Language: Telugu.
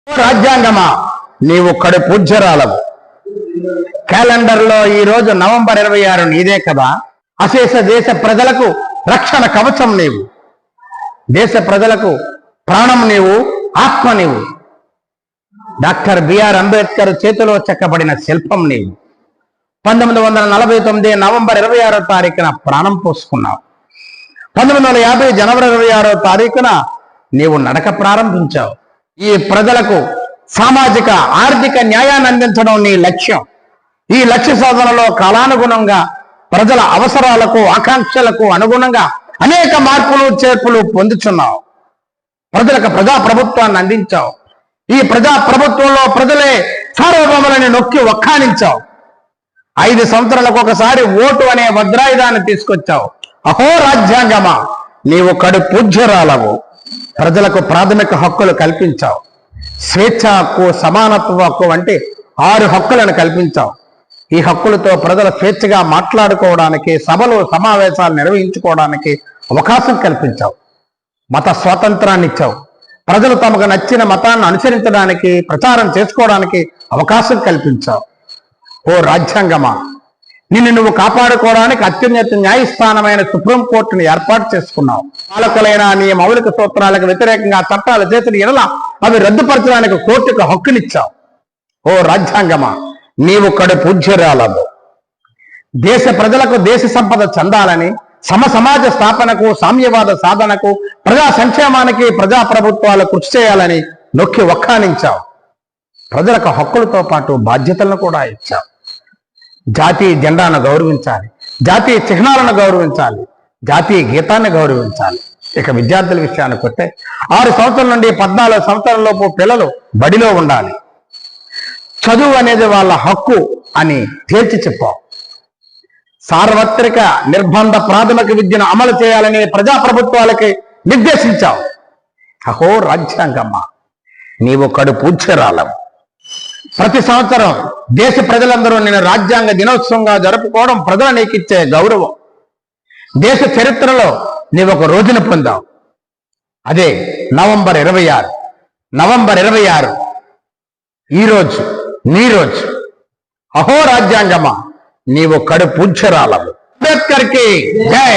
రాజ్యాంగమా నీవు కడు పూజ్యరాలవు. క్యాలెండర్లో ఈ రోజు నవంబర్ 26 నీదే కదా. అశేష దేశ ప్రజలకు రక్షణ కవచం నీవు. దేశ ప్రజలకు ప్రాణం నీవు, ఆత్మ నీవు. డాక్టర్ బిఆర్ అంబేద్కర్ చేతిలో చెక్కబడిన శిల్పం నీవు. 1949 నవంబర్ 26వ తారీఖున ప్రాణం పోసుకున్నావు. 1950 జనవరి 26వ తారీఖున నీవు నడక ప్రారంభించావు. ఈ ప్రజలకు సామాజిక ఆర్థిక న్యాయాన్ని అందించడం నీ లక్ష్యం. ఈ లక్ష్య సాధనలో కాలానుగుణంగా ప్రజల అవసరాలకు ఆకాంక్షలకు అనుగుణంగా అనేక మార్పులు చేర్పులు పొందుచున్నావు. ప్రజలకు ప్రజా ప్రభుత్వాన్ని అందించావు. ఈ ప్రజా ప్రభుత్వంలో ప్రజలే సార్వభౌములని నొక్కి వక్కానించావు. 5 సంవత్సరాలకు ఒకసారి ఓటు అనే వజ్రాయుధాన్ని తీసుకొచ్చావు. అహో రాజ్యాంగమా నీవు కడు పూజ్యరాలవు. ప్రజలకు ప్రాథమిక హక్కులు కల్పించావు. స్వేచ్ఛ హక్కు, సమానత్వ హక్కు వంటి 6 హక్కులను కల్పించావు. ఈ హక్కులతో ప్రజలు స్వేచ్ఛగా మాట్లాడుకోవడానికి, సభలు సమావేశాలు నిర్వహించుకోవడానికి అవకాశం కల్పించావు. మత స్వాతంత్రాన్ని ఇచ్చావు. ప్రజలు తమకు నచ్చిన మతాన్ని అనుసరించడానికి, ప్రచారం చేసుకోవడానికి అవకాశం కల్పించావు. ఓ రాజ్యాంగమా, నిన్ను నువ్వు కాపాడుకోవడానికి అత్యున్నత న్యాయస్థానమైన సుప్రీంకోర్టును ఏర్పాటు చేసుకున్నావు. పాలకులైన నీ మౌలిక సూత్రాలకు వ్యతిరేకంగా చట్టాలు చేసిన ఎడల అవి రద్దుపరచడానికి కోర్టుకు హక్కునిచ్చావు. ఓ రాజ్యాంగమా, నీవు కడు పూజ్యరాలవు. దేశ ప్రజలకు దేశ సంపద చెందాలని, సమాజ స్థాపనకు, సామ్యవాద సాధనకు, ప్రజా సంక్షేమానికి ప్రజా ప్రభుత్వాలు కృషి చేయాలని నొక్కి వక్కానించావు. ప్రజలకు హక్కులతో పాటు బాధ్యతలను కూడా ఇచ్చావు. జాతీయ జెండాను గౌరవించాలి, జాతీయ చిహ్నాలను గౌరవించాలి, జాతీయ గీతాన్ని గౌరవించాలి. ఇక విద్యార్థుల విషయానికి వస్తే 6 సంవత్సరాల నుండి 14 సంవత్సరాల లోపు పిల్లలు బడిలో ఉండాలి. చదువు అనేది వాళ్ళ హక్కు అని తేల్చి చెప్పావు. సార్వత్రిక నిర్బంధ ప్రాథమిక విద్యను అమలు చేయాలని ప్రజాప్రభుత్వాలకి నిర్దేశించావు. అహో రాజ్యాంగమ్మ నీవు కడు పూజ్యరాలవు. ప్రతి సంవత్సరం దేశ ప్రజలందరూ నేను రాజ్యాంగ దినోత్సవంగా జరుపుకోవడం ప్రజలు నీకిచ్చే గౌరవం. దేశ చరిత్రలో నీవు ఒక రోజును పొందావు. అదే నవంబర్ 26. నవంబర్ 26 ఈరోజు నీ రోజు. అహో రాజ్యాంగమా నీవు కడు పూజ్యరాలవు. అంబేద్కర్ కి జై.